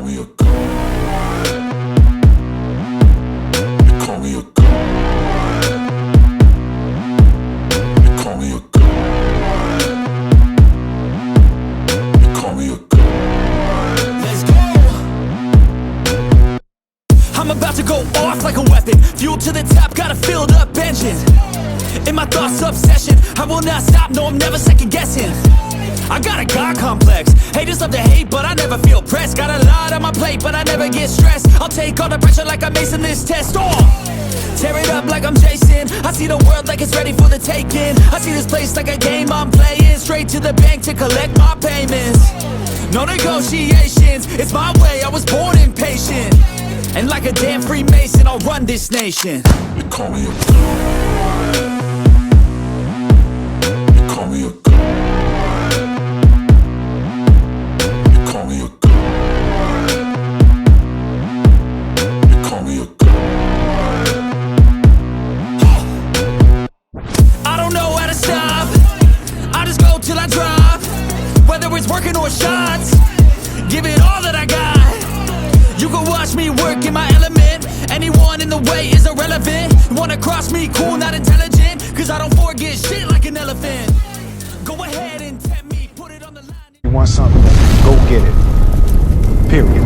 me a god. You call me a god. You call me a god. You call me a god. Let's go. I'm about to go off like a weapon. Fuel to the top, got a filled up engine. In my thoughts, obsession. I will not stop, no, I'm never second guessing. I got a God complex. Haters love to hate, but I never feel pressed. Got a lot on my plate, but I never get stressed. I'll take all the pressure like I'm acing this test. Tear it up like I'm Jason. I see the world like it's ready for the taking. I see this place like a game I'm playing. Straight to the bank to collect my payments. No negotiations, it's my way, I was born impatient. And like a damn Freemason, I'll run this nation. You call me a god. You call me a god. You call me a god. You call me a god. I don't know how to stop. I just go till I drop. Whether it's working or shots, give it all that I got. You can watch me work in my element. Anyone in the way is irrelevant. Wanna cross me, cool, not intelligent. Cause I don't forget shit like an elephant. Go ahead and tempt me, put it on the line. You want something, go get it. Period.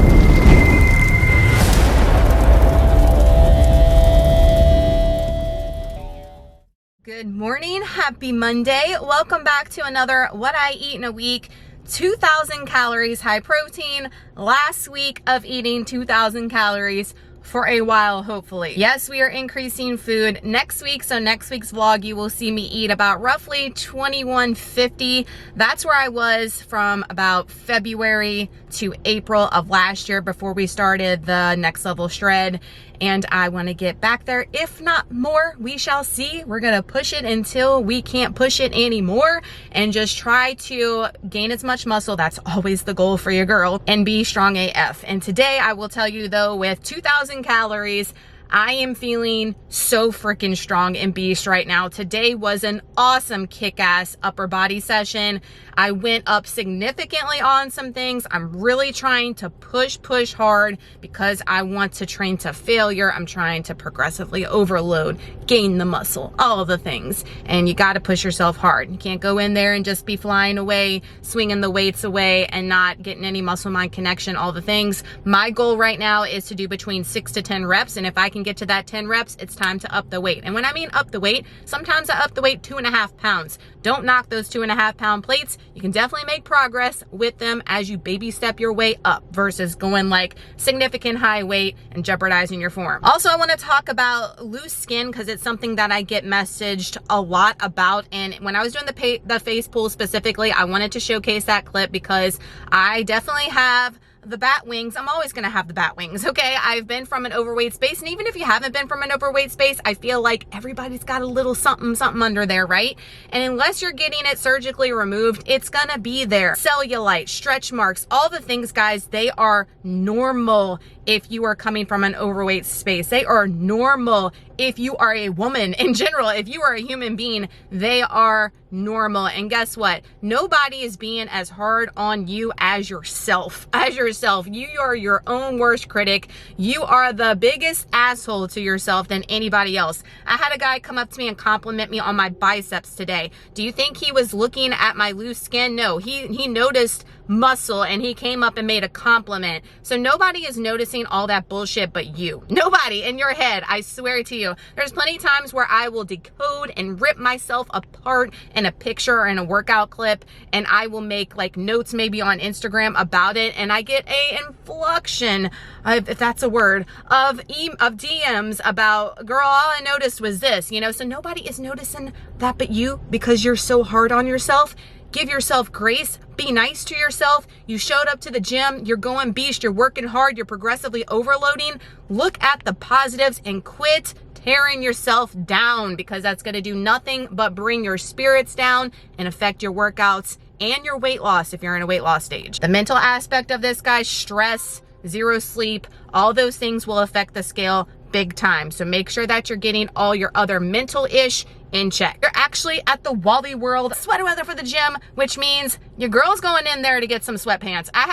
Good morning, happy Monday. Welcome back to another What I Eat in a Week. 2,000 calories high protein. Last week of eating 2,000 calories for a while, hopefully. Yes, we are increasing food next week. So next week's vlog, you will see me eat about roughly 2150. That's where I was from about February to April of last year before we started the next level shred. And I want to get back there, if not more. We shall see. We're gonna push it until we can't push it anymore and just try to gain as much muscle. That's always the goal for your girl, and be strong AF. And today I will tell you though, with 2,000 calories, I am feeling so freaking strong and beast right now. Today was an awesome kick-ass upper body session. I went up significantly on some things. I'm really trying to push hard because I want to train to failure. I'm trying to progressively overload, gain the muscle, all of the things. And you got to push yourself hard. You can't go in there and just be flying away, swinging the weights away and not getting any muscle mind connection, all the things. My goal right now is to do between 6 to 10 reps. And if I can get to that 10 reps, it's time to up the weight. And when I mean up the weight, sometimes I up the weight 2.5 pounds. Don't knock those 2.5 pound plates. You can definitely make progress with them as you baby step your way up versus going like significant high weight and jeopardizing your form. Also, I want to talk about loose skin because it's something that I get messaged a lot about. And when I was doing the face pull specifically, I wanted to showcase that clip because I definitely have the bat wings. I'm always gonna have the bat wings, okay? I've been from an overweight space, and even if you haven't been from an overweight space, I feel like everybody's got a little something under there, right? And unless you're getting it surgically removed, it's gonna be there. Cellulite, stretch marks, all the things, guys, they are normal if you are coming from an overweight space. They are normal if you are a woman in general. If you are a human being, they are normal. And guess what? Nobody is being as hard on you as yourself. You are your own worst critic. You are the biggest asshole to yourself than anybody else. I had a guy come up to me and compliment me on my biceps today. Do you think he was looking at my loose skin? No, he noticed muscle and he came up and made a compliment. So nobody is noticing all that bullshit but you. Nobody in your head, I swear to you. There's plenty of times where I will decode and rip myself apart in a picture or in a workout clip, and I will make like notes maybe on Instagram about it, and I get a influxion, if that's a word, of DMs about, girl, all I noticed was this, you know? So nobody is noticing that but you because you're so hard on yourself. Give yourself grace. Be nice to yourself. You showed up to the gym. You're going beast. You're working hard. You're progressively overloading. Look at the positives and quit tearing yourself down, because that's going to do nothing but bring your spirits down and affect your workouts and your weight loss if you're in a weight loss stage. The mental aspect of this, guys, stress, zero sleep, all those things will affect the scale big time. So make sure that you're getting all your other mental-ish in check. You're actually at the Wally World sweater weather for the gym, which means your girl's going in there to get some sweatpants. I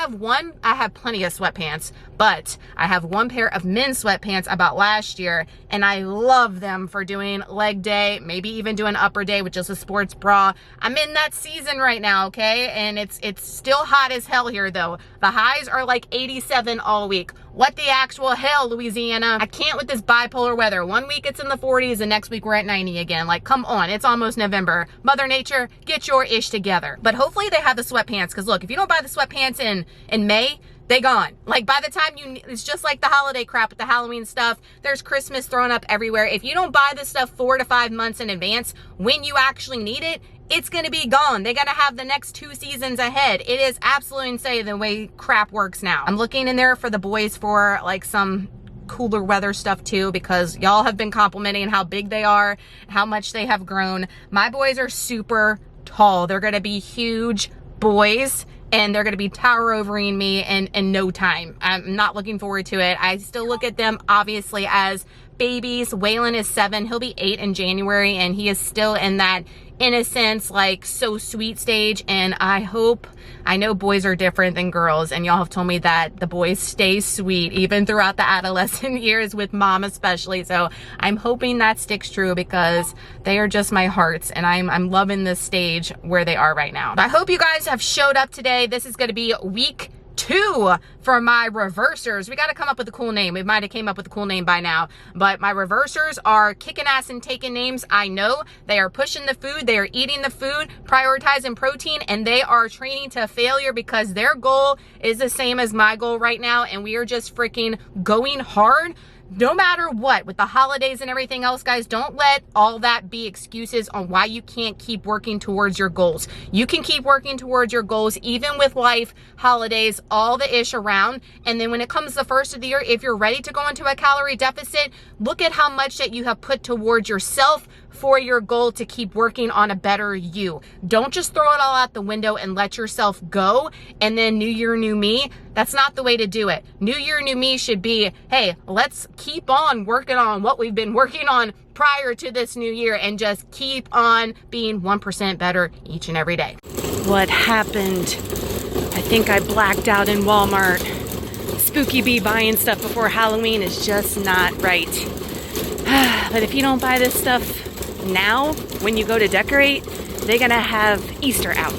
have plenty of sweatpants, but I have one pair of men's sweatpants I bought last year, and I love them for doing leg day, maybe even doing upper day with just a sports bra. I'm in that season right now, okay? And it's still hot as hell here though. The highs are like 87 all week. What the actual hell, Louisiana? I can't with this bipolar weather. One week it's in the 40s, and next week we're at 90 again. Like, come on, it's almost November. Mother Nature, get your ish together. But hopefully they have the sweatpants, because look, if you don't buy the sweatpants in May, they gone. Like, by the time it's just like the holiday crap with the Halloween stuff. There's Christmas thrown up everywhere. If you don't buy this stuff 4 to 5 months in advance, when you actually need it, it's gonna be gone. They gotta have the next 2 seasons ahead. It is absolutely insane the way crap works now. I'm looking in there for the boys for like some cooler weather stuff too, because y'all have been complimenting how big they are, how much they have grown. My boys are super tall. They're gonna be huge boys, and they're gonna be tower overing me in no time. I'm not looking forward to it. I still look at them obviously as babies. Waylon is 7, he'll be 8 in January, and he is still in that innocence, like so sweet stage. And I know boys are different than girls, and y'all have told me that the boys stay sweet even throughout the adolescent years, with mom especially. So I'm hoping that sticks true, because they are just my hearts, and I'm loving this stage where they are right now. But I hope you guys have showed up today. This is going to be week 2 for my reversers. We got to come up with a cool name. We might have came up with a cool name by now, but my reversers are kicking ass and taking names. I know they are pushing the food, they are eating the food, prioritizing protein, and they are training to failure, because their goal is the same as my goal right now, and we are just freaking going hard. No matter what, with the holidays and everything else, guys, don't let all that be excuses on why you can't keep working towards your goals. You can keep working towards your goals even with life, holidays, all the ish around. And then when it comes to the first of the year, if you're ready to go into a calorie deficit, look at how much that you have put towards yourself for your goal to keep working on a better you. Don't just throw it all out the window and let yourself go, and then new year, new me. That's not the way to do it. New year, new me should be, hey, let's keep on working on what we've been working on prior to this new year, and just keep on being 1% better each and every day. What happened? I think I blacked out in Walmart. Spooky bee buying stuff before Halloween is just not right. But if you don't buy this stuff now, when you go to decorate, they're gonna have Easter out.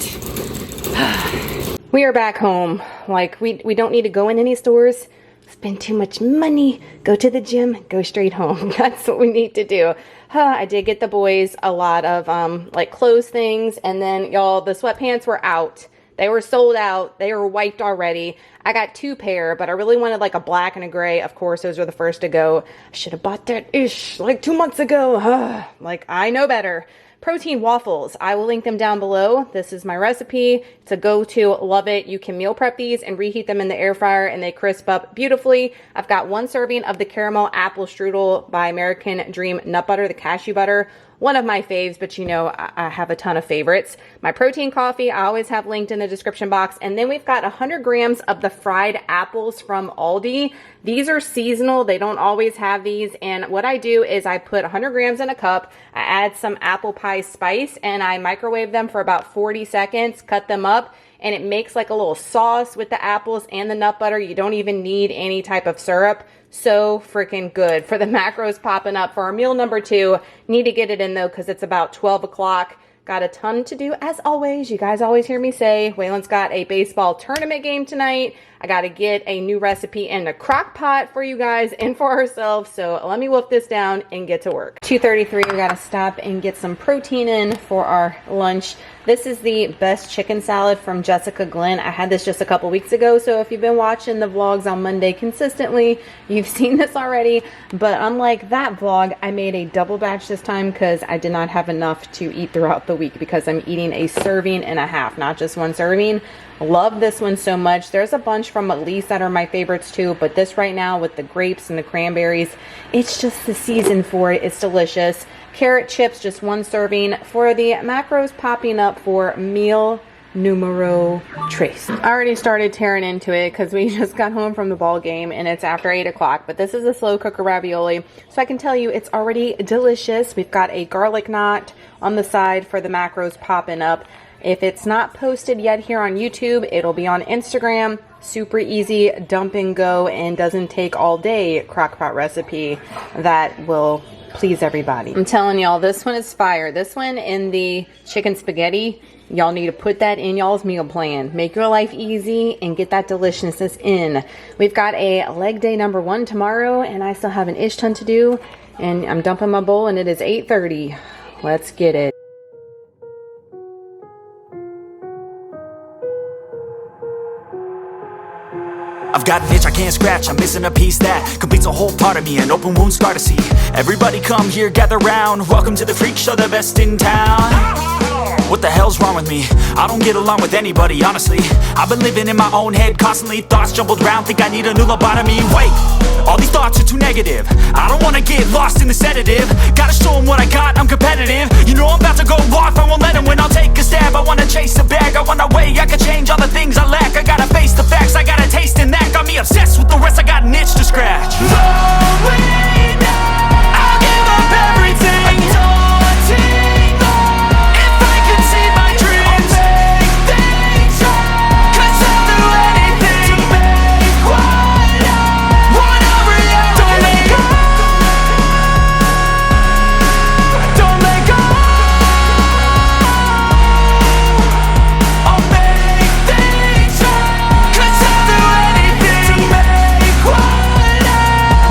We are back home. Like, we don't need to go in any stores, spend too much money, go to the gym, go straight home. That's what we need to do. I did get the boys a lot of like clothes things, and then y'all, the sweatpants were out. They were sold out. They were wiped already. I got 2 pair, but I really wanted like a black and a gray. Of course, those were the first to go. I should have bought that ish like 2 months ago. Like, I know better. Protein waffles. I will link them down below. This is my recipe. It's a go-to. Love it. You can meal prep these and reheat them in the air fryer, and they crisp up beautifully. I've got 1 serving of the caramel apple strudel by American Dream nut butter, the cashew butter. One of my faves, but you know, I have a ton of favorites. My protein coffee, I always have linked in the description box. And then we've got 100 grams of the fried apples from Aldi. These are seasonal. They don't always have these. And what I do is I put 100 grams in a cup. I add some apple pie spice, and I microwave them for about 40 seconds, cut them up, and it makes like a little sauce with the apples and the nut butter. You don't even need any type of syrup. So freaking good. For the macros popping up for our meal number 2, need to get it in though, because it's about 12 o'clock. Got a ton to do as always. You guys always hear me say, Waylon's got a baseball tournament game tonight. I got to get a new recipe in the crock pot for you guys and for ourselves. So let me wolf this down and get to work. 2:33, we got to stop and get some protein in for our lunch. This is the best chicken salad from Jessica Glenn. I had this just a couple weeks ago, so if you've been watching the vlogs on Monday consistently, you've seen this already. But unlike that vlog, I made a double batch this time because I did not have enough to eat throughout the week, because I'm eating a serving and a half, not just 1 serving. Love this one so much. There's a bunch from Elise that are my favorites too, but this right now with the grapes and the cranberries, it's just the season for it. It's delicious. Carrot chips, just 1 serving. For the macros popping up for meal numero tres. I already started tearing into it because we just got home from the ball game and it's after 8 o'clock, but this is a slow cooker ravioli, so I can tell you it's already delicious. We've got a garlic knot on the side for the macros popping up. If it's not posted yet here on YouTube, it'll be on Instagram. Super easy dump and go and doesn't take all day crockpot recipe that will please everybody. I'm telling y'all, this one is fire. This one and the chicken spaghetti, y'all need to put that in y'all's meal plan. Make your life easy and get that deliciousness in. We've got a leg day number 1 tomorrow, and I still have an ish ton to do, and I'm dumping my bowl and it is 8:30. Let's get it. I've got an itch I can't scratch, I'm missing a piece that completes a whole part of me, an open wound scar to see. Everybody come here, gather round, welcome to the freak show, the best in town. What the hell's wrong with me? I don't get along with anybody, honestly. I've been living in my own head constantly, thoughts jumbled round, think I need a new lobotomy. Wait, all these thoughts are too negative, I don't wanna get lost in the sedative. Gotta show them what I got, I'm competitive. You know I'm about to go off, I won't let them win, I'll take a stab. I wanna chase a bag, I wanna weigh, I can change all the things I lack. I gotta face the facts, I got a taste in that. Got me obsessed with the rest, I got an itch to scratch. No way now, I'll give up everything. Daunting though, if I could see my dreams, I'll make things right. 'Cause I'll do anything to make what I want a reality. Don't let go, don't let go. I'll make things right. 'Cause I'll do anything to make what I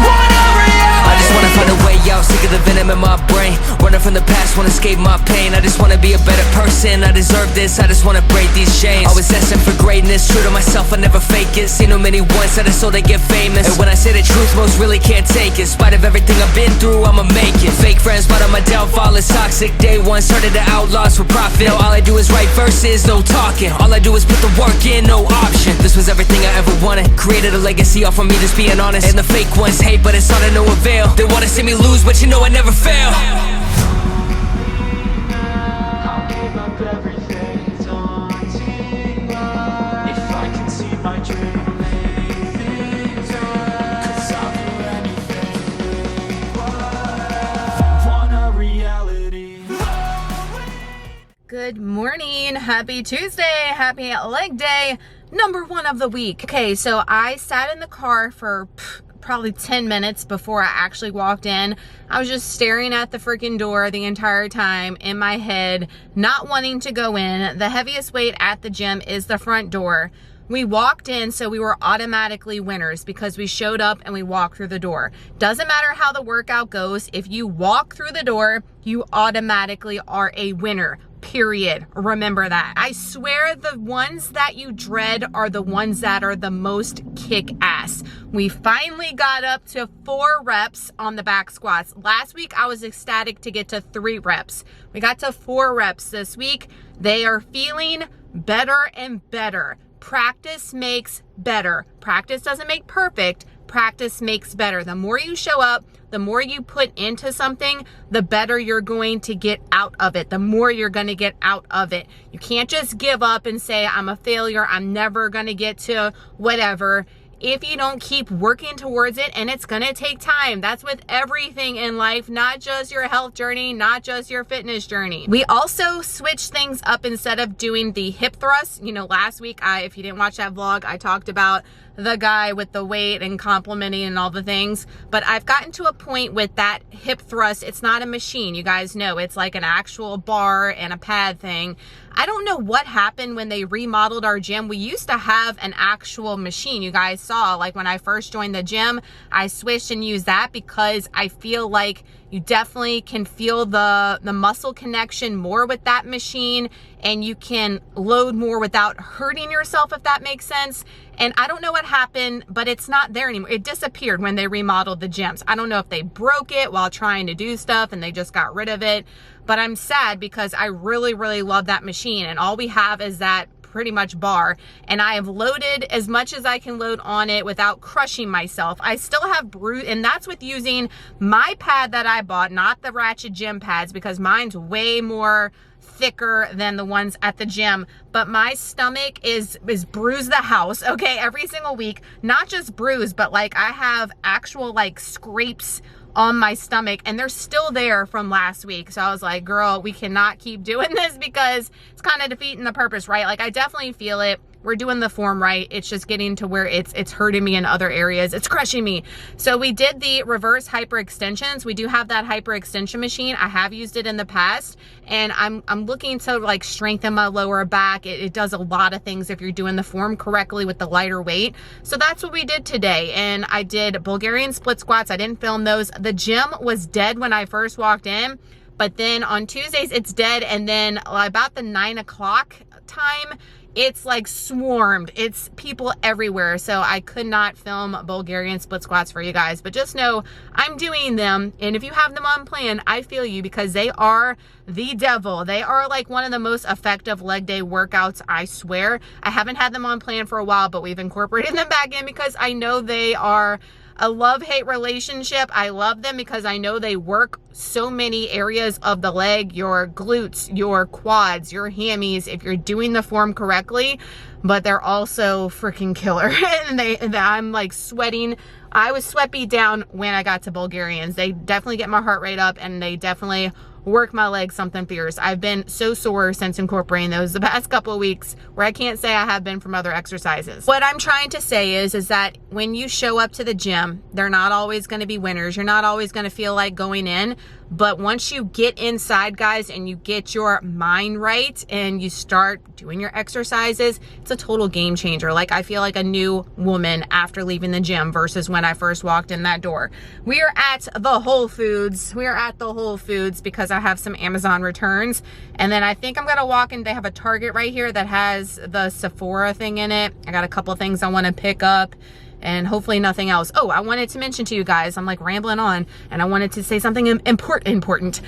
want a reality. I just wanna find a way out, sick of the venom in my brain. Running from the past, wanna escape my pain. I just wanna be a better person, I deserve this. I just wanna break these chains. Always asking for greatness, true to myself, I never fake it. Seen too many once that I so they get famous. And when I say the truth, most really can't take it. In spite of everything I've been through, I'ma make it. Fake friends, but on my downfall is toxic. Day one, started the outlaws for profit. Now all I do is write verses, no talking. All I do is put the work in, no option. This was everything I ever wanted. Created a legacy off of me just being honest. And the fake ones hate, but it's all to no avail. They wanna see me lose, but you know I never fail. I'll give up everything, daunting life. If I can see my dream, make things right. 'Cause I'll do anything, want a reality. Good morning, happy Tuesday, happy leg day, number 1 of the week. Okay, so I sat in the car for probably 10 minutes before I actually walked in. I was just staring at the freaking door the entire time in my head, not wanting to go in. The heaviest weight at the gym is the front door. We walked in, so we were automatically winners because we showed up and we walked through the door. Doesn't matter how the workout goes, if you walk through the door, you automatically are a winner. Period. Remember that. I swear the ones that you dread are the ones that are the most kick-ass. We finally got up to 4 reps on the back squats. Last week, I was ecstatic to get to 3 reps. We got to 4 reps this week. They are feeling better and better. Practice makes better. Practice doesn't make perfect. Practice makes better. The more you show up, the more you put into something, the better you're going to get out of it. The more you're going to get out of it. You can't just give up and say, I'm a failure. I'm never going to get to whatever. If you don't keep working towards it, and it's going to take time. That's with everything in life, not just your health journey, not just your fitness journey. We also switched things up. Instead of doing the hip thrust, you know, last week, if you didn't watch that vlog, I talked about the guy with the weight and complimenting and all the things, but I've gotten to a point with that hip thrust. It's not a machine, you guys know. It's like an actual bar and a pad thing. I don't know what happened when they remodeled our gym. We used to have an actual machine. You guys saw, like when I first joined the gym, I switched and used that because I feel like you definitely can feel the muscle connection more with that machine, and you can load more without hurting yourself, if that makes sense. And I don't know what happened, but it's not there anymore. It disappeared when they remodeled the gyms. I don't know if they broke it while trying to do stuff and they just got rid of it, but I'm sad because I really, really love that machine, and all we have is that pretty much bar, and I have loaded as much as I can load on it without crushing myself. I still have and that's with using my pad that I bought, not the Ratchet gym pads, because mine's way more thicker than the ones at the gym, but my stomach is bruised the house, okay, every single week. Not just bruised, but like I have actual like scrapes on my stomach, and they're still there from last week. So I was like, girl, we cannot keep doing this because it's kind of defeating the purpose, right? Like I definitely feel it. We're doing the form right. It's just getting to where it's hurting me in other areas. It's crushing me. So we did the reverse hyperextensions. We do have that hyperextension machine. I have used it in the past, and I'm looking to like strengthen my lower back. It does a lot of things if you're doing the form correctly with the lighter weight. So that's what we did today. And I did Bulgarian split squats. I didn't film those. The gym was dead when I first walked in, but then on Tuesdays it's dead. And then about the 9 o'clock time, it's like swarmed. It's people everywhere. So I could not film Bulgarian split squats for you guys, but just know I'm doing them. And if you have them on plan, I feel you, because they are the devil. They are like one of the most effective leg day workouts, I swear. I haven't had them on plan for a while, but we've incorporated them back in because I know they are a love-hate relationship. I love them because I know they work so many areas of the leg, your glutes, your quads, your hammies, if you're doing the form correctly, but they're also freaking killer. And I'm like sweating. I was sweat beat down when I got to Bulgarians. They definitely get my heart rate up, and they definitely work my legs something fierce. I've been so sore since incorporating those the past couple of weeks, where I can't say I have been from other exercises. What I'm trying to say is that when you show up to the gym, they're not always going to be winners. You're not always going to feel like going in, but once you get inside, guys, and you get your mind right and you start doing your exercises, it's a total game changer. Like I feel like a new woman after leaving the gym versus when I first walked in that door. We are at the Whole Foods. We are at the Whole Foods because I have some Amazon returns, and then I think I'm gonna walk in. They have a Target right here that has the Sephora thing in it. I got a couple of things I want to pick up, and hopefully nothing else. Oh, I wanted to mention to you guys, I'm like rambling on, and I wanted to say something important.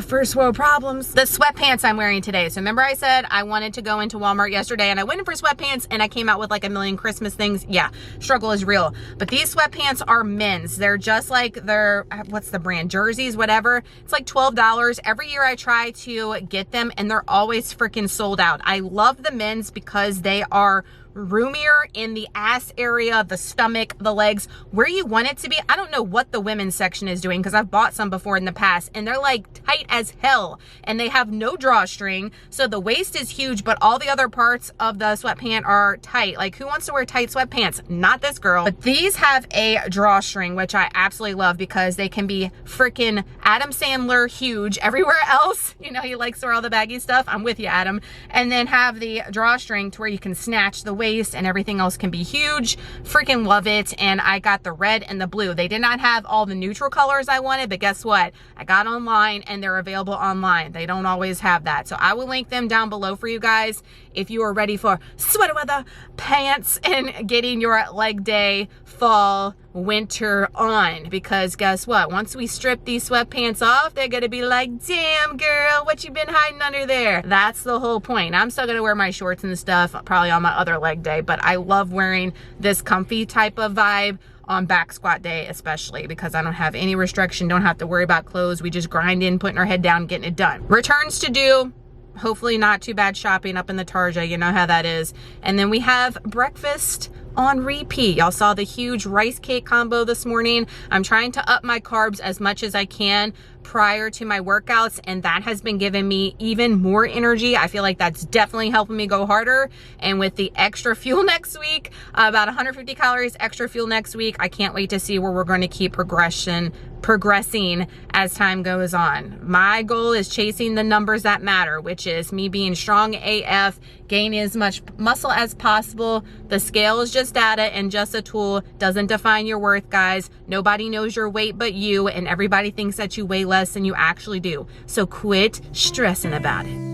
First world problems. The sweatpants I'm wearing today. So remember I said I wanted to go into Walmart yesterday, and I went in for sweatpants, and I came out with like a million Christmas things. Yeah, struggle is real. But these sweatpants are men's. They're just like, they're, what's the brand? Jerseys, whatever. It's like $12. Every year I try to get them, and they're always freaking sold out. I love the men's because they are roomier in the ass area, the stomach, the legs, where you want it to be. I don't know what the women's section is doing, because I've bought some before in the past, and they're like tight as hell, and they have no drawstring, so the waist is huge, but all the other parts of the sweatpant are tight. Like, who wants to wear tight sweatpants? Not this girl. But these have a drawstring, which I absolutely love, because they can be freaking Adam Sandler huge. Everywhere else, you know, he likes to wear all the baggy stuff. I'm with you, Adam. And then have the drawstring to where you can snatch the waist, and everything else can be huge. Freaking love it. And I got the red and the blue. They did not have all the neutral colors I wanted, but guess what? I got online, and they're available online. They don't always have that. So I will link them down below for you guys if you are ready for sweater weather pants and getting your leg day, fall, winter on. Because guess what? Once we strip these sweatpants off, they're gonna be like, damn girl, what you been hiding under there? That's the whole point. I'm still gonna wear my shorts and stuff probably on my other leg day, but I love wearing this comfy type of vibe on back squat day, especially because I don't have any restriction, don't have to worry about clothes. We just grind in, putting our head down, getting it done. Returns to do. Hopefully not too bad shopping up in the Target. You know how that is. And then we have breakfast on repeat. Y'all saw the huge rice cake combo this morning. I'm trying to up my carbs as much as I can prior to my workouts, and that has been giving me even more energy. I feel like that's definitely helping me go harder. And with the extra fuel next week, about 150 calories extra fuel next week, I can't wait to see where we're going to keep progressing as time goes on. My goal is chasing the numbers that matter, which is me being strong AF, gaining as much muscle as possible. The scale is just data and just a tool. Doesn't define your worth, guys. Nobody knows your weight but you, and everybody thinks that you weigh less than you actually do. So quit stressing about it.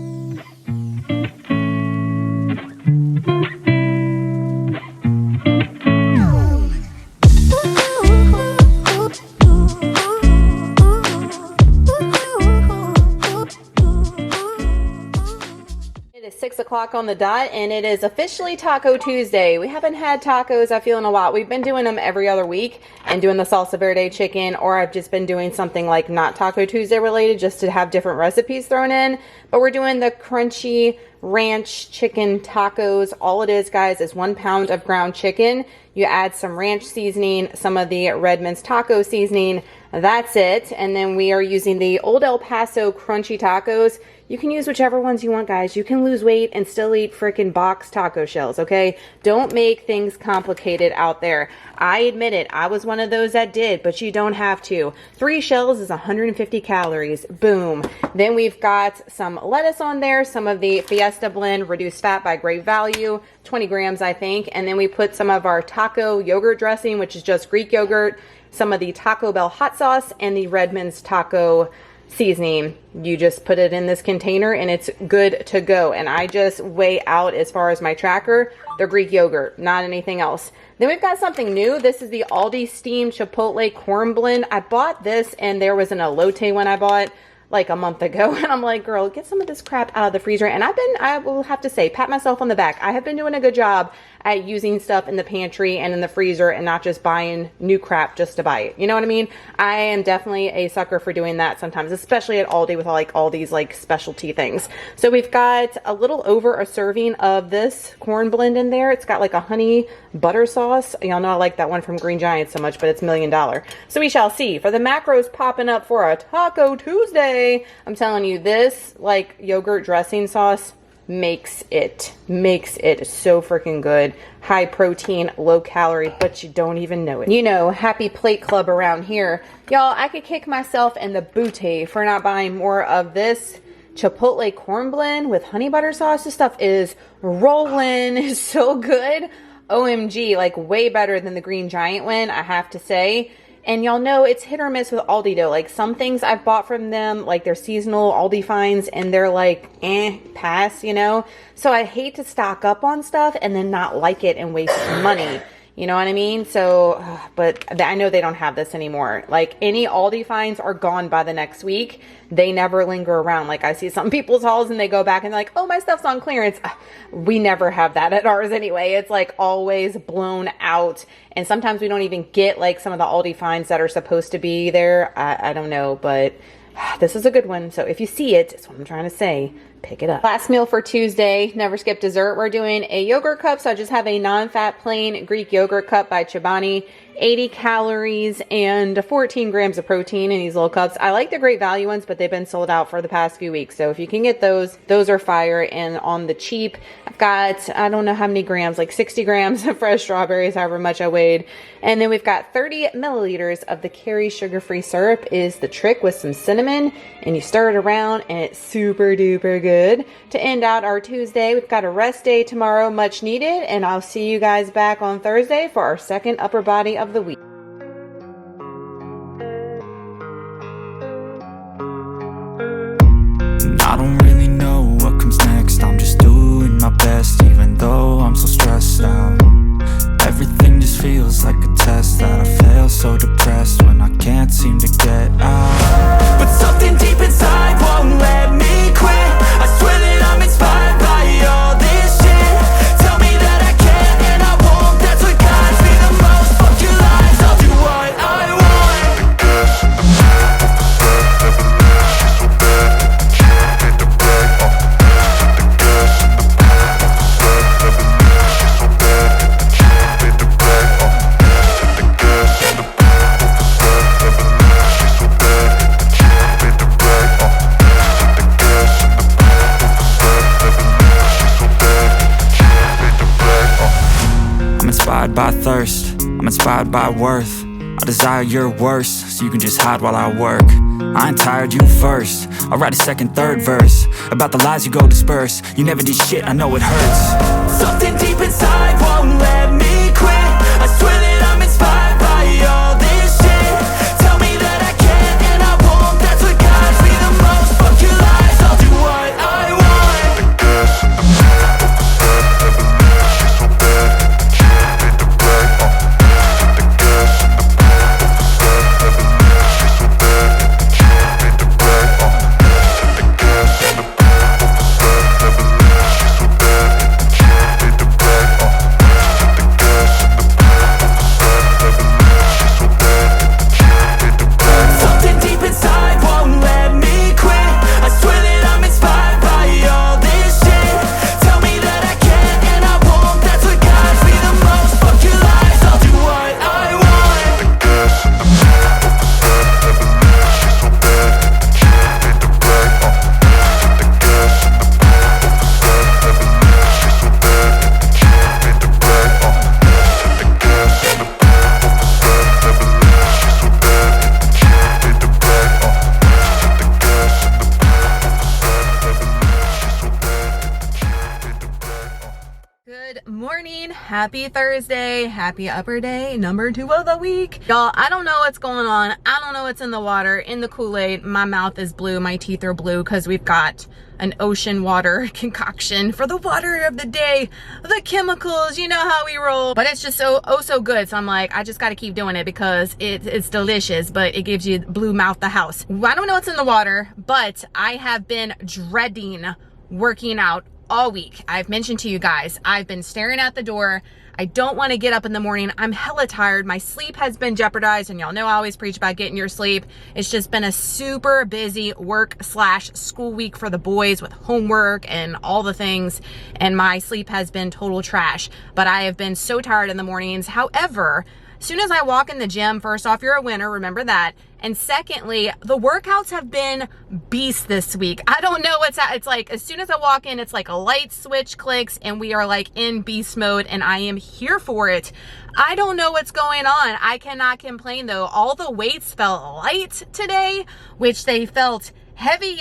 o'clock on the dot, and it is officially Taco Tuesday. We haven't had tacos, I feel, in a while. We've been doing them every other week and doing the salsa verde chicken, or I've just been doing something like not Taco Tuesday related just to have different recipes thrown in. But we're doing the crunchy ranch chicken tacos. All it is, guys, is 1 pound of ground chicken. You add some ranch seasoning, some of the Redmond's taco seasoning. That's it. And then we are using the Old El Paso crunchy tacos. You can use whichever ones you want, guys. You can lose weight and still eat freaking box taco shells, okay? Don't make things complicated out there. I admit it. I was one of those that did, but you don't have to. 3 shells is 150 calories. Boom. Then we've got some lettuce on there, some of the Fiesta Blend reduced fat by Great Value, 20 grams, I think. And then we put some of our taco yogurt dressing, which is just Greek yogurt, some of the Taco Bell hot sauce, and the Redmond's taco seasoning. You just put it in this container and it's good to go. And I just weigh out, as far as my tracker, the Greek yogurt, not anything else. Then we've got something new. This is the Aldi Steamed Chipotle Corn Blend. I bought this and there was an elote one I bought like a month ago, and I'm like, girl, get some of this crap out of the freezer. And I will have to say, pat myself on the back. I have been doing a good job at using stuff in the pantry and in the freezer and not just buying new crap just to buy it. You know what I mean? I am definitely a sucker for doing that sometimes, especially at Aldi with all these like specialty things. So we've got a little over a serving of this corn blend in there. It's got like a honey butter sauce. Y'all know I like that one from Green Giant so much, but it's $1 million. So we shall see. For the macros popping up for a Taco Tuesday, I'm telling you, this like yogurt dressing sauce makes it so freaking good. High protein, low calorie, but you don't even know it. You know, happy plate club around here. Y'all, I could kick myself in the booty for not buying more of this Chipotle corn blend with honey butter sauce. This stuff is rolling. It's so good. OMG, like way better than the Green Giant one, I have to say. And y'all know it's hit or miss with Aldi though. Like some things I've bought from them, like their seasonal Aldi finds, and they're like, pass, you know? So I hate to stock up on stuff and then not like it and waste money. You know what I mean? So, but I know they don't have this anymore. Like any Aldi finds are gone by the next week. They never linger around. Like I see some people's hauls and they go back and they're like, oh, my stuff's on clearance. We never have that at ours anyway. It's like always blown out. And sometimes we don't even get like some of the Aldi finds that are supposed to be there. I don't know, but this is a good one. So if you see it, that's what I'm trying to say. Pick it up. Last meal for Tuesday, never skip dessert. We're doing a yogurt cup. So I just have a non-fat plain Greek yogurt cup by Chobani. 80 calories and 14 grams of protein in these little cups. I like the Great Value ones, but they've been sold out for the past few weeks. So if you can get those are fire and on the cheap. I've got, I don't know how many grams, like 60 grams of fresh strawberries, however much I weighed. And then we've got 30 milliliters of the Kerry sugar-free syrup is the trick with some cinnamon. And you stir it around and it's super duper good. To end out our Tuesday, we've got a rest day tomorrow, much needed. And I'll see you guys back on Thursday for our second upper body of the week. I don't really know what comes next. I'm just doing my best, even though I'm so stressed out. Everything just feels like a test that I fail, so depressed when I can't seem to get out. But something deep inside won't let me quit. I swear that I'm inspired by all this shit. Tell me that I can and I won't. That's what guides me the most. Fuck your lies, I'll do what I want. Inspired by thirst, I'm inspired by worth. I desire your worst, so you can just hide while I work. I ain't tired, you first. I'll write a second, third verse about the lies you go disperse. You never did shit, I know it hurts. Something deep inside won't let me quit. I swear that I'm inspired by all this shit. Tell me that I can and I won't. That's what guides me the most. Fuck your lies, I'll do what I want. Good morning, happy Thursday, happy upper day, number 2 of the week. Y'all, I don't know what's going on. I don't know what's in the water, in the Kool-Aid. My mouth is blue, my teeth are blue because we've got an ocean water concoction for the water of the day. The chemicals, you know how we roll. But it's just so good. So I'm like, I just got to keep doing it because it's delicious, but it gives you blue mouth the house. I don't know what's in the water, but I have been dreading working out all week. I've mentioned to you guys, I've been staring at the door. I don't want to get up in the morning. I'm hella tired. My sleep has been jeopardized, and y'all know I always preach about getting your sleep. It's just been a super busy work/school week for the boys with homework and all the things, and my sleep has been total trash. But I have been so tired in the mornings. However, as soon as I walk in the gym, first off, you're a winner, remember that. And secondly, the workouts have been beast this week. I don't know what's it's like, as soon as I walk in, it's like a light switch clicks and we are like in beast mode, and I am here for it. I don't know what's going on. I cannot complain though. All the weights felt light today, which they felt heavy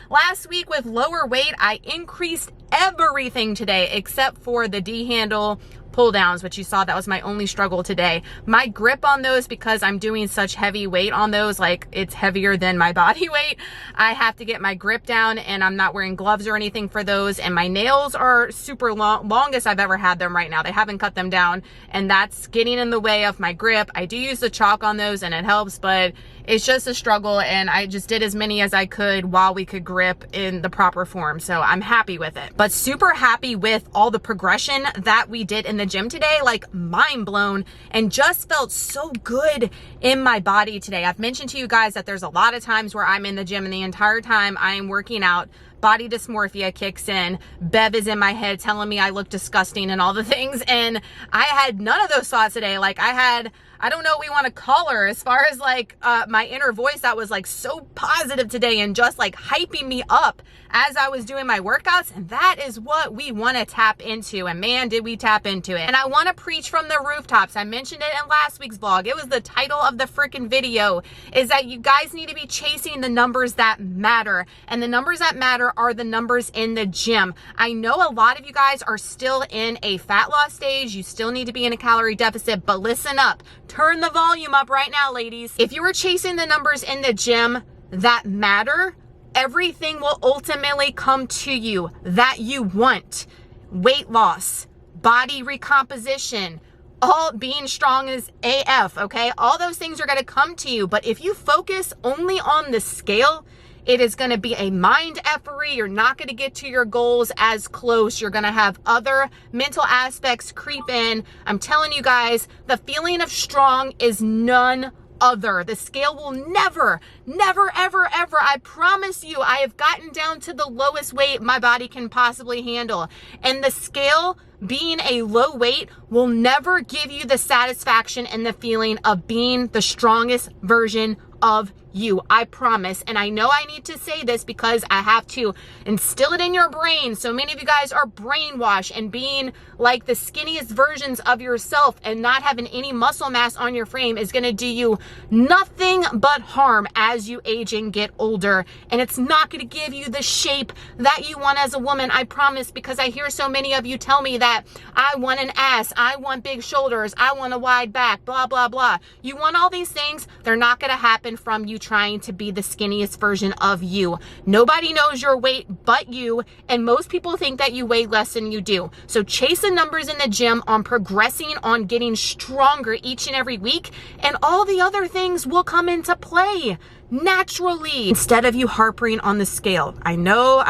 last week with lower weight. I increased everything today except for the D handle pull downs, which you saw that was my only struggle today. My grip on those, because I'm doing such heavy weight on those, like it's heavier than my body weight, I have to get my grip down, and I'm not wearing gloves or anything for those. And my nails are super long, longest I've ever had them right now. They haven't cut them down, and that's getting in the way of my grip. I do use the chalk on those and it helps, but it's just a struggle, and I just did as many as I could while we could grip in the proper form. So I'm happy with it, but super happy with all the progression that we did in the gym today. Like mind blown, and just felt so good in my body today. I've mentioned to you guys that there's a lot of times where I'm in the gym and the entire time I am working out, body dysmorphia kicks in. Bev is in my head telling me I look disgusting and all the things. And I had none of those thoughts today. Like I don't know what we want to call her, as far as like my inner voice that was like so positive today and just like hyping me up as I was doing my workouts. And that is what we want to tap into. And man, did we tap into it. And I want to preach from the rooftops. I mentioned it in last week's vlog. It was the title of the freaking video, is that you guys need to be chasing the numbers that matter. And the numbers that matter are the numbers in the gym. I know a lot of you guys are still in a fat loss stage. You still need to be in a calorie deficit, but listen up. Turn the volume up right now, ladies. If you are chasing the numbers in the gym that matter, everything will ultimately come to you that you want. Weight loss, body recomposition, all being strong as AF, okay? All those things are gonna come to you, but if you focus only on the scale, it is going to be a mind effery. You're not going to get to your goals as close. You're going to have other mental aspects creep in. I'm telling you guys, the feeling of strong is none other. The scale will never, ever, I promise you, I have gotten down to the lowest weight my body can possibly handle. And the scale, being a low weight, will never give you the satisfaction and the feeling of being the strongest version of you. I promise. And I know I need to say this because I have to instill it in your brain. So many of you guys are brainwashed and being like the skinniest versions of yourself and not having any muscle mass on your frame is going to do you nothing but harm as you age and get older. And it's not going to give you the shape that you want as a woman. I promise, because I hear so many of you tell me that I want an ass, I want big shoulders, I want a wide back, blah, blah, blah. You want all these things. They're not going to happen from you trying to be the skinniest version of you. Nobody knows your weight but you, and most people think that you weigh less than you do. So chase the numbers in the gym on progressing, on getting stronger each and every week, and all the other things will come into play naturally instead of you harping on the scale. I know.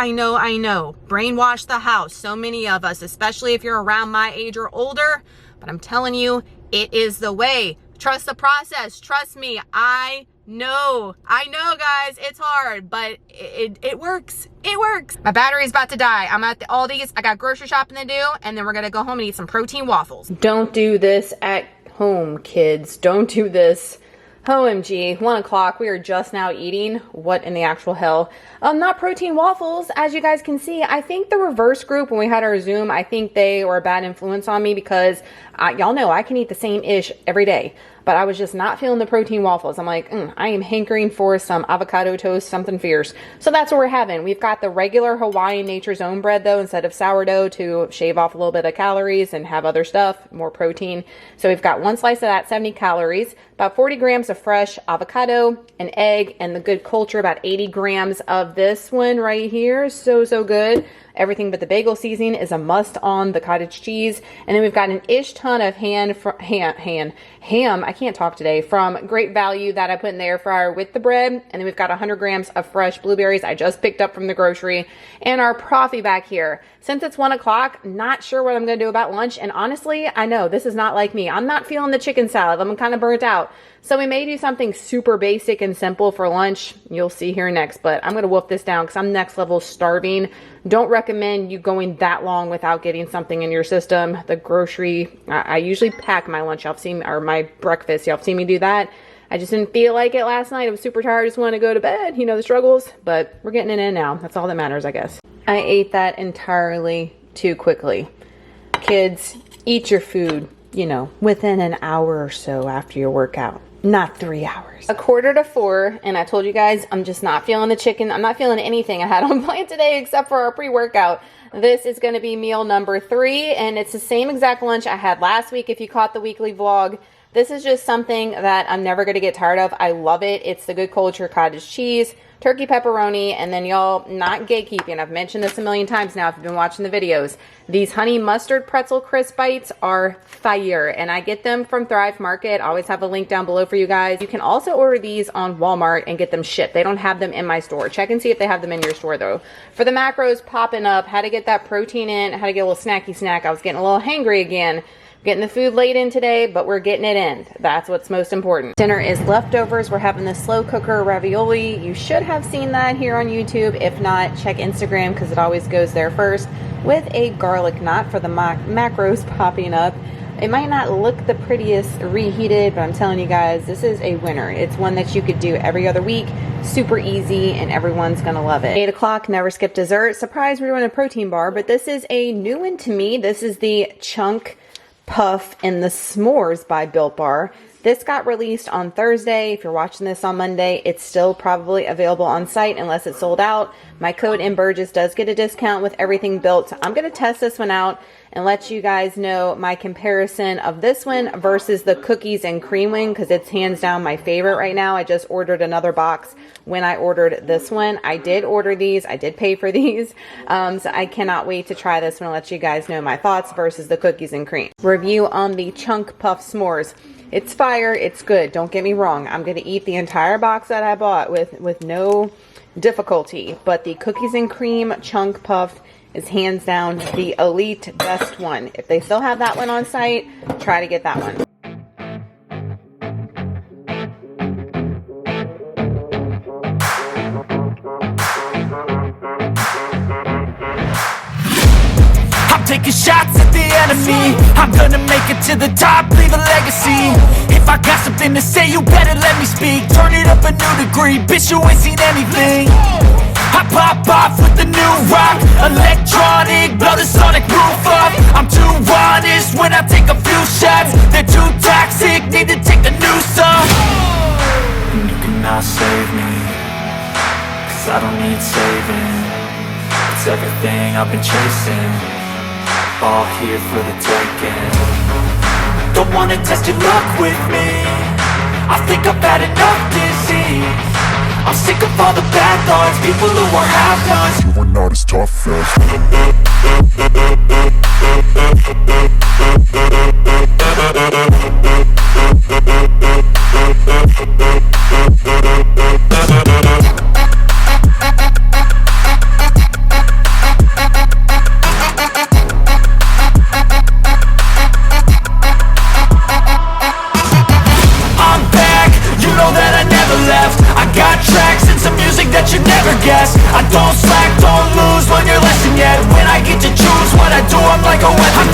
Brainwash the house. So many of us, especially if you're around my age or older, but I'm telling you, it is the way. Trust the process. Trust me. I know guys, it's hard, but it works. It works. My battery's about to die. I'm at the Aldi's. I got grocery shopping to do, and then we're gonna go home and eat some protein waffles. Don't do this at home, kids. Don't do this. OMG, 1 o'clock. We are just now eating. What in the actual hell? Not protein waffles. As you guys can see, I think the reverse group, when we had our Zoom, I think they were a bad influence on me because y'all know I can eat the same ish every day. but I was just not feeling the protein waffles. I'm like, I am hankering for some avocado toast, something fierce. So that's what we're having. We've got the regular Hawaiian Nature's Own bread though, instead of sourdough, to shave off a little bit of calories and have other stuff, more protein. So we've got one slice of that, 70 calories, about 40 grams of fresh avocado, an egg, and the Good Culture, about 80 grams of this one right here. So good. Everything but the bagel seasoning is a must on the cottage cheese. And then we've got an ish ton of ham, I can't talk today, from Great Value that I put in the air fryer with the bread. And then we've got 100 grams of fresh blueberries I just picked up from the grocery, and our coffee back here. Since it's 1 o'clock, not sure what I'm going to do about lunch. And honestly, I know this is not like me. I'm not feeling the chicken salad. I'm kind of burnt out. So we may do something super basic and simple for lunch. You'll see here next, but I'm going to wolf this down because I'm next level starving. Don't recommend you going that long without getting something in your system. The grocery, I usually pack my lunch. Y'all have seen, or my breakfast. Y'all have seen me do that. I just didn't feel like it last night. I was super tired. Just wanted to go to bed. You know the struggles, but we're getting it in now. That's all that matters, I guess. I ate that entirely too quickly. Kids, eat your food, you know, within an hour or so after your workout. Not 3 hours. 3:45, and I told you guys I'm just not feeling the chicken. I'm not feeling anything I had on plan today except for our pre-workout. This is going to be meal number 3, and it's the same exact lunch I had last week if you caught the weekly vlog. This is just something that I'm never going to get tired of. I love it. It's the Good Culture cottage cheese, turkey pepperoni, and then y'all, not gatekeeping, I've mentioned this a million times now if you've been watching the videos. These honey mustard pretzel crisp bites are fire, and I get them from Thrive Market. I always have a link down below for you guys. You can also order these on Walmart and get them shipped. They don't have them in my store. Check and see if they have them in your store though. For the macros popping up, how to get that protein in, how to get a little snacky snack. I was getting a little hangry again. Getting the food late in today, but we're getting it in. That's what's most important. Dinner is leftovers. We're having the slow cooker ravioli. You should have seen that here on YouTube. If not, check Instagram because it always goes there first, with a garlic knot for the macros popping up. It might not look the prettiest reheated, but I'm telling you guys, this is a winner. It's one that you could do every other week. Super easy, and everyone's gonna love it. 8 o'clock, never skip dessert. Surprise, we're doing a protein bar, but this is a new one to me. This is the Chunk Puff and the S'mores by Built Bar. This got released on Thursday. If you're watching this on Monday, it's still probably available on site unless it's sold out. My code NBURGGESS does get a discount with everything built. So I'm going to test this one out and let you guys know my comparison of this one versus the cookies and cream wing, because it's hands down my favorite right now. I just ordered another box when I ordered this one. I did order these. I did pay for these. So I cannot wait to try this one and let you guys know my thoughts versus the cookies and cream. Review on the Chunk Puff S'mores. It's fire. It's good. Don't get me wrong. I'm going to eat the entire box that I bought with no difficulty. But the cookies and cream Chunk Puff is hands down the elite best one. If they still have that one on site, try to get that one. Taking shots at the enemy. I'm gonna make it to the top, leave a legacy. If I got something to say, you better let me speak. Turn it up a new degree, bitch, you ain't seen anything. I pop off with the new rock, electronic, blow the sonic roof up. I'm too honest when I take a few shots. They're too toxic, need to take the noose off. And you cannot save me, cause I don't need saving. It's everything I've been chasing, all here for the taking. Don't wanna test your luck with me, I think I've had enough disease. I'm sick of all the bad thoughts, people who are half-nots. You are not as tough I don't slack, don't lose, learn your lesson yet. When I get to choose what I do, I'm like a weapon. I'm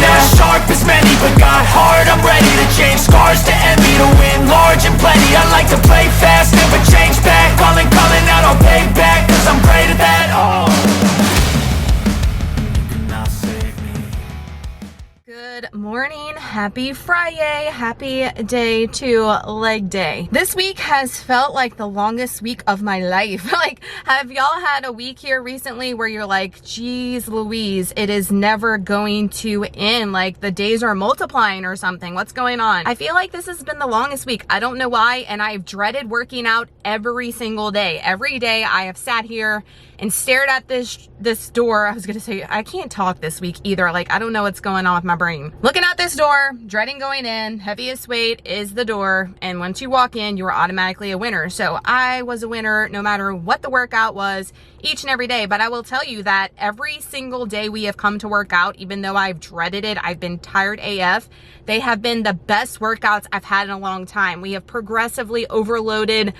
Good morning, happy Friday, happy day to leg day. This week has felt like the longest week of my life. Like, have y'all had a week here recently where you're like, geez Louise, it is never going to end? Like the days are multiplying or something. What's going on? I feel like this has been the longest week. I don't know why, and I've dreaded working out every single day. Every day I have sat here and stared at this door. I was gonna say, I can't talk this week either. Like, I don't know what's going on with my brain. Looking out this door, dreading going in. Heaviest weight is the door, and once you walk in, you're automatically a winner. So I was a winner no matter what the workout was each and every day. But I will tell you that every single day we have come to work out, even though I've dreaded it, I've been tired AF, they have been the best workouts I've had in a long time. We have progressively overloaded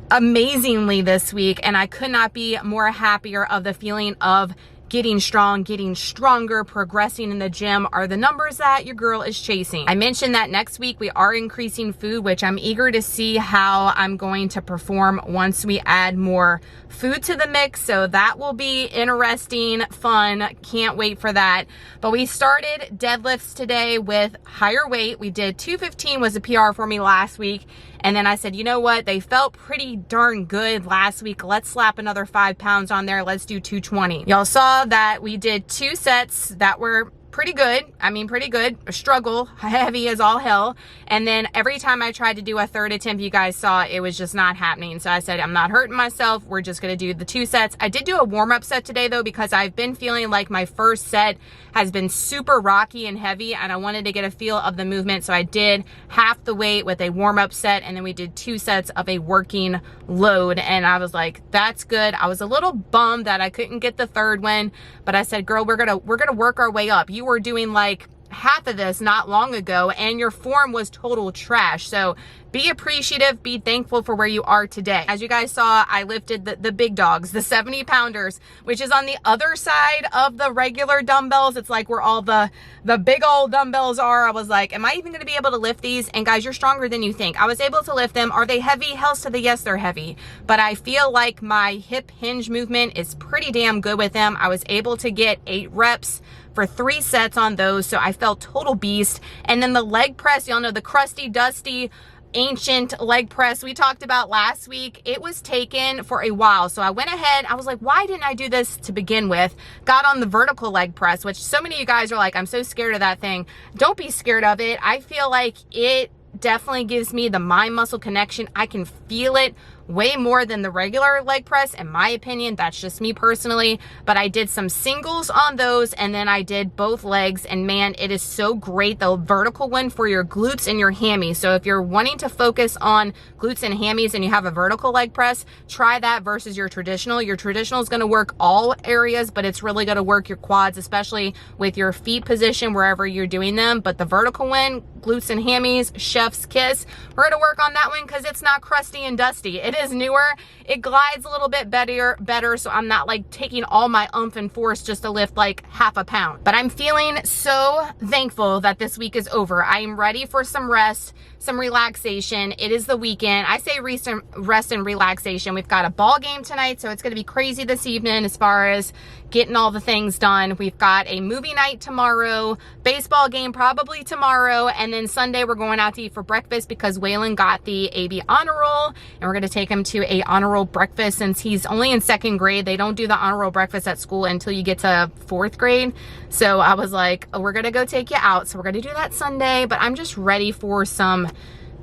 amazingly this week, and I could not be more happier of the feeling of getting strong, getting stronger, progressing in the gym are the numbers that your girl is chasing. I mentioned that next week we are increasing food, which I'm eager to see how I'm going to perform once we add more food to the mix. So that will be interesting, fun. Can't wait for that. But we started deadlifts today with higher weight. We did 215 was a PR for me last week. And then I said, you know what? They felt pretty darn good last week. Let's slap another 5 pounds on there. Let's do 220. Y'all saw that we did 2 sets that were pretty good. I mean, pretty good. A struggle, heavy as all hell. And then every time I tried to do a third attempt, you guys saw it was just not happening. So I said, I'm not hurting myself. We're just going to do the 2 sets. I did do a warm-up set today though, because I've been feeling like my first set has been super rocky and heavy, and I wanted to get a feel of the movement. So I did half the weight with a warm-up set, and then we did 2 sets of a working load. And I was like, that's good. I was a little bummed that I couldn't get the third one, but I said, girl, we're gonna work our way up. You were doing like half of this not long ago, and your form was total trash. So be appreciative, be thankful for where you are today. As you guys saw, I lifted the big dogs, the 70 pounders, which is on the other side of the regular dumbbells. It's like where all the big old dumbbells are. I was like, am I even gonna be able to lift these? And guys, you're stronger than you think. I was able to lift them. Are they heavy? Hells to the yes, they're heavy. But I feel like my hip hinge movement is pretty damn good with them. I was able to get 8 reps for 3 sets on those, so I felt total beast. And then the leg press, y'all know the crusty, dusty, ancient leg press we talked about last week, it was taken for a while. So I went ahead, I was like, why didn't I do this to begin with? Got on the vertical leg press, which so many of you guys are like, I'm so scared of that thing. Don't be scared of it. I feel like it definitely gives me the mind muscle connection. I can feel it way more than the regular leg press, in my opinion. That's just me personally. But I did some singles on those, and then I did both legs, and man, it is so great. The vertical one for your glutes and your hammies. So if you're wanting to focus on glutes and hammies and you have a vertical leg press, try that versus your traditional. Your traditional is going to work all areas, but it's really going to work your quads, especially with your feet position wherever you're doing them. But the vertical one, glutes and hammies, chef's kiss, we're going to work on that one because it's not crusty and dusty. It is newer. It glides a little bit better, so I'm not like taking all my oomph and force just to lift like half a pound. But I'm feeling so thankful that this week is over. I am ready for some rest, some relaxation. It is the weekend. I say rest and relaxation. We've got a ball game tonight, so it's going to be crazy this evening as far as getting all the things done. We've got a movie night tomorrow, baseball game probably tomorrow, and then Sunday we're going out to eat for breakfast because Waylon got the AB honor roll, and we're going to take him to a honor roll breakfast. Since he's only in 2nd grade, they don't do the honor roll breakfast at school until you get to 4th grade. So I was like, oh, we're going to go take you out. So we're going to do that Sunday, but I'm just ready for some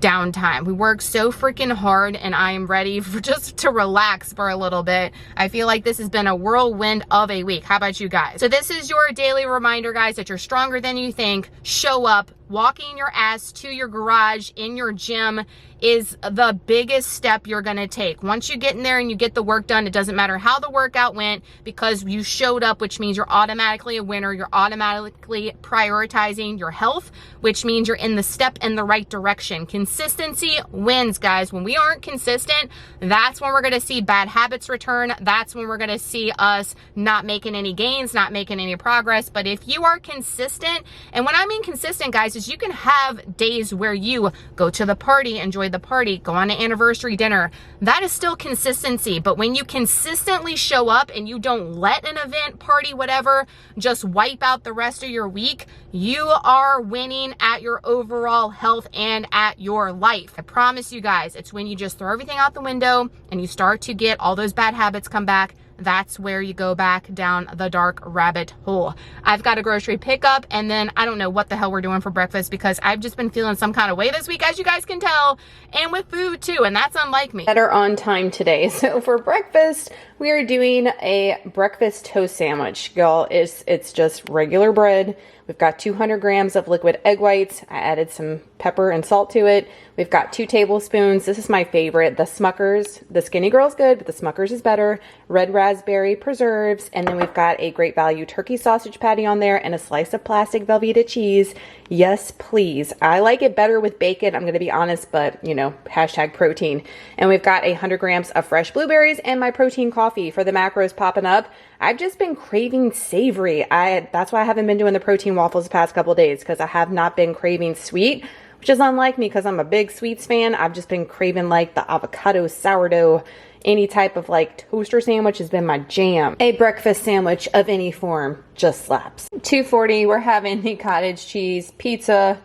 downtime. We work so freaking hard, and I am ready for just to relax for a little bit. I feel like this has been a whirlwind of a week. How about you guys? So this is your daily reminder, guys, that you're stronger than you think. Show up. Walking your ass to your garage in your gym is the biggest step you're going to take. Once you get in there and you get the work done, it doesn't matter how the workout went because you showed up, which means you're automatically a winner. You're automatically prioritizing your health, which means you're in the step in the right direction. Consistency wins, guys. When we aren't consistent, that's when we're going to see bad habits return. That's when we're going to see us not making any gains, not making any progress. But if you are consistent, and when I mean consistent, guys, is you can have days where you go to the party, enjoy the party, go on an anniversary dinner. That is still consistency. But when you consistently show up and you don't let an event, party, whatever, just wipe out the rest of your week, you are winning at your overall health and at your life. I promise you guys, it's when you just throw everything out the window and you start to get all those bad habits come back, that's where you go back down the dark rabbit hole. I've got a grocery pickup, and then I don't know what the hell we're doing for breakfast because I've just been feeling some kind of way this week, as you guys can tell, and with food too, and that's unlike me. Better on time today. So for breakfast, we are doing a breakfast toast sandwich. Y'all, it's just regular bread. We've got 200 grams of liquid egg whites. I added some pepper and salt to it. We've got 2 tablespoons. This is my favorite, the Smucker's. The Skinny Girl's good, but the Smucker's is better. Red raspberry preserves. And then we've got a Great Value turkey sausage patty on there and a slice of plastic Velveeta cheese. Yes, please. I like it better with bacon, I'm going to be honest, but you know, hashtag protein. And we've got 100 grams of fresh blueberries and my protein coffee for the macros popping up. I've just been craving savory. That's why I haven't been doing the protein waffles the past couple of days, because I have not been craving sweet, which is unlike me because I'm a big sweets fan. I've just been craving like the avocado, sourdough, any type of like toaster sandwich has been my jam. A breakfast sandwich of any form just slaps. 240, we're having the cottage cheese pizza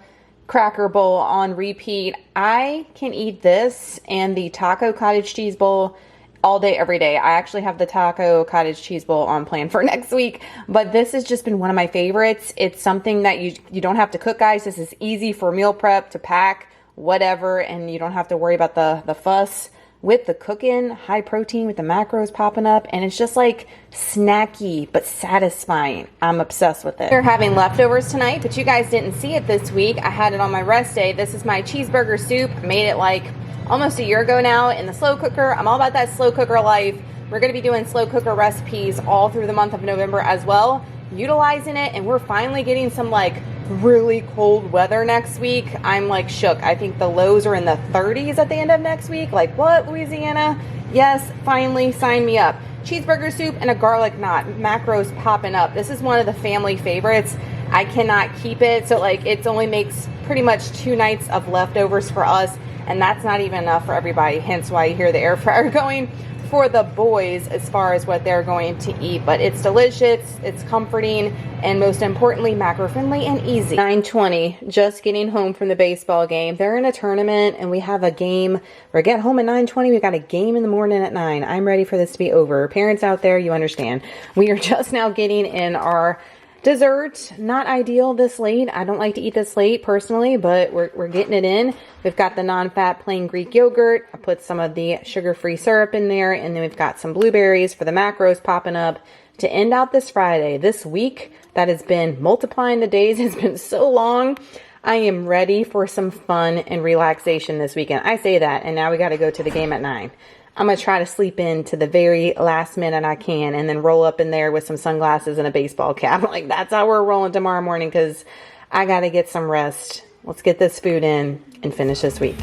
cracker bowl on repeat. I can eat this and the taco cottage cheese bowl all day, every day. I actually have the taco cottage cheese bowl on plan for next week, but this has just been one of my favorites. It's something that you don't have to cook, guys. This is easy for meal prep, to pack, whatever, and you don't have to worry about the fuss with the cooking. High protein with the macros popping up, and it's just like snacky but satisfying. I'm obsessed with it. We're having leftovers tonight, but you guys didn't see it this week. I had it on my rest day. This is my cheeseburger soup. I made it like almost a year ago now in the slow cooker. I'm all about that slow cooker life. We're going to be doing slow cooker recipes all through the month of November as well, utilizing it, and we're finally getting some like really cold weather next week. I'm like shook. I think the lows are in the 30s at the end of next week. Like, what, Louisiana? Yes, finally, sign me up. Cheeseburger soup and a garlic knot. Macros popping up. This is one of the family favorites. I cannot keep it, so like it only makes pretty much 2 nights of leftovers for us, and that's not even enough for everybody, hence why you hear the air fryer going for the boys as far as what they're going to eat. But it's delicious, it's comforting, and most importantly, macro friendly and easy. 9:20, just getting home from the baseball game. They're in a tournament and we have a game. We get home at 9:20, we got a game in the morning at 9. I'm ready for this to be over. Parents out there, you understand. We are just now getting in our dessert. Not ideal this late. I don't like to eat this late personally, but we're getting it in. We've got the non-fat plain Greek yogurt. I put some of the sugar-free syrup in there, and then we've got some blueberries for the macros popping up to end out this Friday. This week that has been multiplying the days has been so long. I am ready for some fun and relaxation this weekend. I say that, and now we got to go to the game at 9. I'm going to try to sleep in to the very last minute I can and then roll up in there with some sunglasses and a baseball cap. Like, that's how we're rolling tomorrow morning because I got to get some rest. Let's get this food in and finish this week.